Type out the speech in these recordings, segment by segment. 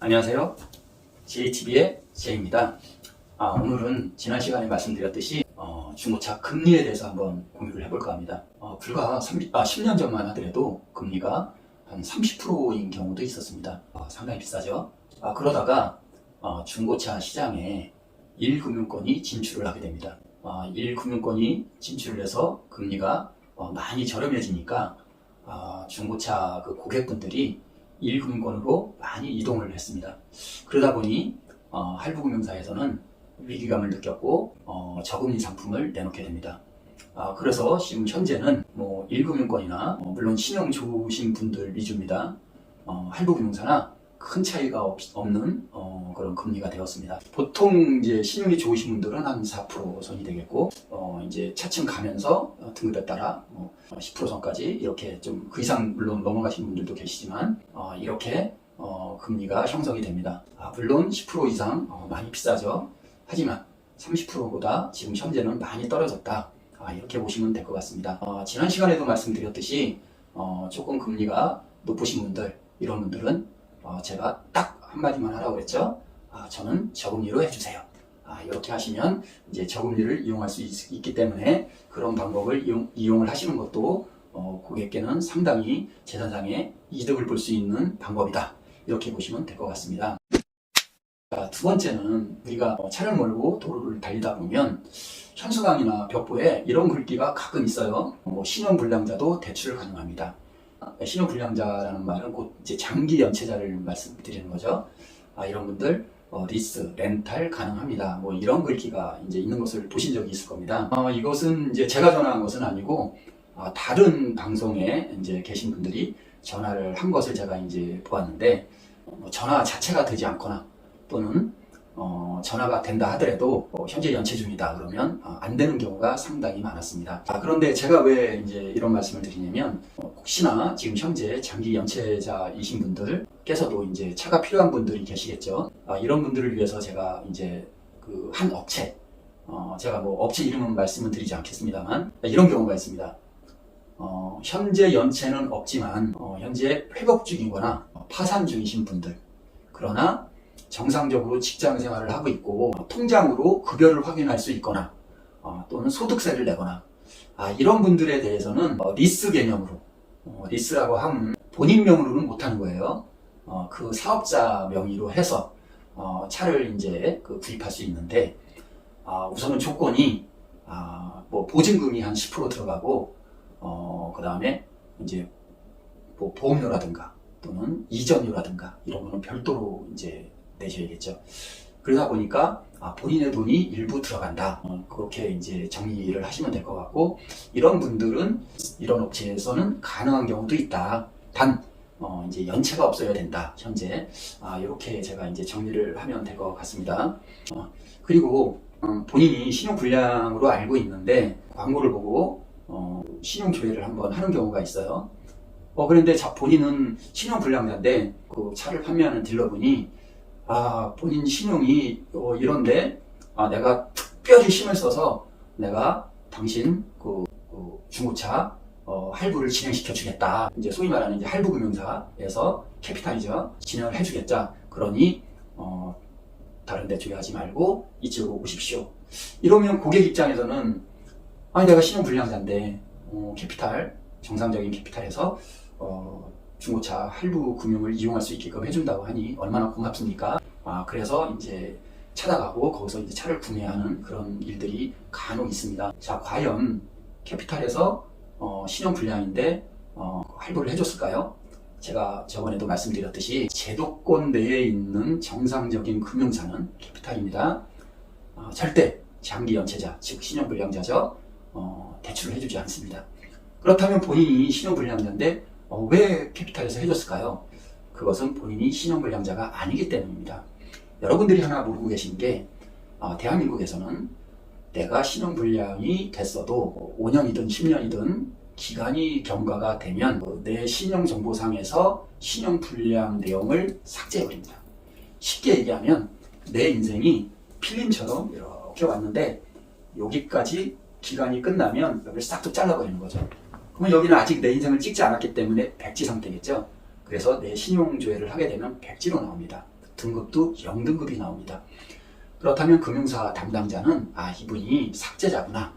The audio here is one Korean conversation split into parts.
안녕하세요. JTB의 제입니다. 오늘은 지난 시간에 말씀드렸듯이 중고차 금리에 대해서 한번 공유를 해볼까 합니다. 불과 10년 전만 하더라도 금리가 한 30%인 경우도 있었습니다. 상당히 비싸죠. 그러다가 중고차 시장에 1금융권이 진출을 하게 됩니다. 1금융권이 진출을 해서 금리가 많이 저렴해지니까 중고차 그 고객분들이 1금융권으로 많이 이동을 했습니다. 그러다 보니 할부금융사에서는 위기감을 느꼈고 저금리 상품을 내놓게 됩니다. 그래서 지금 현재는 1금융권이나 물론 신용 좋으신 분들 위주입니다. 할부금융사나 큰 차이가 없는 그런 금리가 되었습니다. 보통 이제 신용이 좋으신 분들은 한 4% 선이 되겠고, 이제 차츰 가면서 등급에 따라 10% 선까지 이렇게 좀 그 이상 물론 넘어가신 분들도 계시지만, 이렇게 금리가 형성이 됩니다. 물론 10% 이상 많이 비싸죠. 하지만 30%보다 지금 현재는 많이 떨어졌다. 이렇게 보시면 될 것 같습니다. 지난 시간에도 말씀드렸듯이 조금 금리가 높으신 분들, 이런 분들은 제가 딱 한마디만 하라고 했죠. 저는 저금리로 해주세요. 이렇게 하시면 이제 저금리를 이용할 수 있기 때문에 그런 방법을 이용을 하시는 것도 고객께는 상당히 재산상의 이득을 볼 수 있는 방법이다. 이렇게 보시면 될 것 같습니다. 두 번째는 우리가 차를 몰고 도로를 달리다 보면 현수막이나 벽보에 이런 글귀가 가끔 있어요. 신용불량자도 대출 가능합니다. 신용불량자라는 말은 곧 이제 장기 연체자를 말씀드리는 거죠. 이런 분들 리스, 렌탈 가능합니다. 이런 글귀가 이제 있는 것을 보신 적이 있을 겁니다. 이것은 이제 제가 전화한 것은 아니고 다른 방송에 이제 계신 분들이 전화를 한 것을 제가 이제 보았는데 전화 자체가 되지 않거나 또는 전화가 된다 하더라도 현재 연체 중이다 그러면 안 되는 경우가 상당히 많았습니다. 그런데 제가 왜 이제 이런 말씀을 드리냐면 혹시나 지금 현재 장기 연체자이신 분들께서도 이제 차가 필요한 분들이 계시겠죠. 이런 분들을 위해서 제가 이제 그 한 업체, 제가 업체 이름은 말씀을 드리지 않겠습니다만 이런 경우가 있습니다. 현재 연체는 없지만 현재 회복 중이거나 파산 중이신 분들, 그러나 정상적으로 직장 생활을 하고 있고 통장으로 급여를 확인할 수 있거나 또는 소득세를 내거나 이런 분들에 대해서는 리스 개념으로, 리스라고 하면 본인 명의로는 못하는 거예요. 그 사업자 명의로 해서 차를 이제 구입할 수 있는데 우선은 조건이 보증금이 한 10% 들어가고 그 다음에 이제 보험료라든가 또는 이전료라든가 이런 거는 별도로 이제 내셔야겠죠. 그러다 보니까 본인의 돈이 일부 들어간다. 그렇게 이제 정리를 하시면 될 것 같고, 이런 분들은 이런 업체에서는 가능한 경우도 있다. 단 이제 연체가 없어야 된다. 현재 이렇게 제가 이제 정리를 하면 될 것 같습니다. 그리고 본인이 신용불량으로 알고 있는데 광고를 보고 신용조회를 한번 하는 경우가 있어요. 그런데 본인은 신용불량자인데 그 차를 판매하는 딜러분이 본인 신용이 이런데 내가 특별히 힘을 써서 내가 당신 그 중고차 할부를 진행시켜 주겠다. 이제 소위 말하는 이제 할부금융사에서 캐피탈이죠. 진행을 해주겠자. 그러니 다른 데 조회하지 말고 이쪽으로 오십시오. 이러면 고객 입장에서는 내가 신용불량자인데 캐피탈, 정상적인 캐피탈에서 중고차 할부 금융을 이용할 수 있게끔 해준다고 하니 얼마나 고맙습니까? 그래서 이제 찾아가고 거기서 이제 차를 구매하는 그런 일들이 간혹 있습니다. 자, 과연 캐피탈에서 신용불량인데 할부를 해줬을까요? 제가 저번에도 말씀드렸듯이 제도권 내에 있는 정상적인 금융사는 캐피탈입니다. 절대 장기 연체자, 즉 신용불량자죠. 대출을 해주지 않습니다. 그렇다면 본인이 신용불량자인데 왜 캐피탈에서 해줬을까요? 그것은 본인이 신용불량자가 아니기 때문입니다. 여러분들이 하나 모르고 계신 게 대한민국에서는 내가 신용불량이 됐어도 5년이든 10년이든 기간이 경과가 되면 내 신용정보상에서 신용불량 내용을 삭제해버립니다. 쉽게 얘기하면 내 인생이 필름처럼 이렇게 왔는데 여기까지 기간이 끝나면 여기를 싹 또 잘라버리는 거죠. 그러면 여기는 아직 내 인생을 찍지 않았기 때문에 백지 상태겠죠. 그래서 내 신용조회를 하게 되면 백지로 나옵니다. 등급도 0등급이 나옵니다. 그렇다면 금융사 담당자는 이분이 삭제자구나,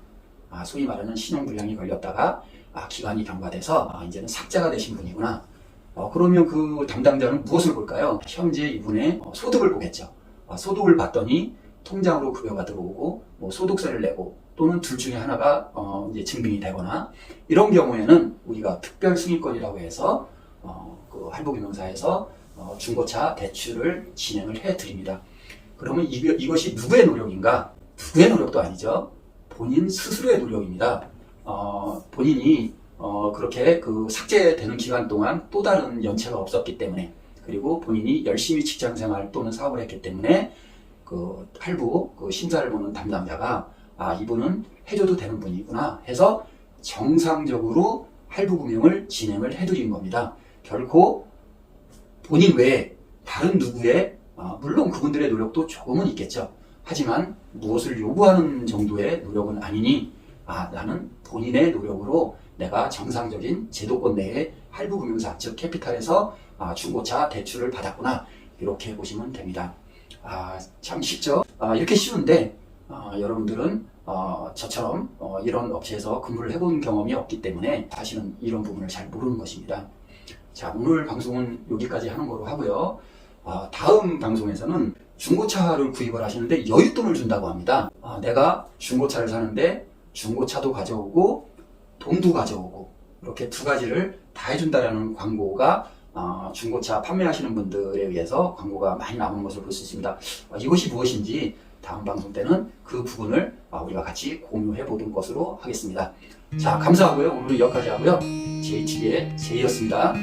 소위 말하는 신용불량이 걸렸다가 기간이 경과돼서 이제는 삭제가 되신 분이구나. 그러면 그 담당자는 무엇을 볼까요? 현재 이분의 소득을 보겠죠. 소득을 봤더니 통장으로 급여가 들어오고 소득세를 내고 또는 둘 중에 하나가 이제 증빙이 되거나, 이런 경우에는 우리가 특별 승인권이라고 해서 그 할부금융사에서 중고차 대출을 진행을 해 드립니다. 그러면 이것이 누구의 노력인가? 누구의 노력도 아니죠. 본인 스스로의 노력입니다. 본인이 그렇게 그 삭제되는 기간 동안 또 다른 연체가 없었기 때문에, 그리고 본인이 열심히 직장생활 또는 사업을 했기 때문에 그 할부 그 심사를 보는 담당자가 이분은 해줘도 되는 분이구나 해서 정상적으로 할부금융을 진행을 해드린 겁니다. 결코 본인 외에 다른 누구의 물론 그분들의 노력도 조금은 있겠죠. 하지만 무엇을 요구하는 정도의 노력은 아니니 나는 본인의 노력으로 내가 정상적인 제도권 내에 할부금융사 즉 캐피탈에서 중고차 대출을 받았구나, 이렇게 보시면 됩니다. 참 쉽죠? 이렇게 쉬운데 여러분들은 저처럼 이런 업체에서 근무를 해본 경험이 없기 때문에 사실은 이런 부분을 잘 모르는 것입니다. 자, 오늘 방송은 여기까지 하는 거로 하고요. 다음 방송에서는 중고차를 구입을 하시는데 여윳돈을 준다고 합니다. 내가 중고차를 사는데 중고차도 가져오고 돈도 가져오고 이렇게 두 가지를 다 해준다라는 광고가 중고차 판매하시는 분들에 의해서 광고가 많이 나오는 것을 볼 수 있습니다. 이것이 무엇인지 다음 방송 때는 그 부분을 우리가 같이 공유해 보는 것으로 하겠습니다. 자, 감사하고요. 오늘 여기까지 하고요. JTV의 제이였습니다.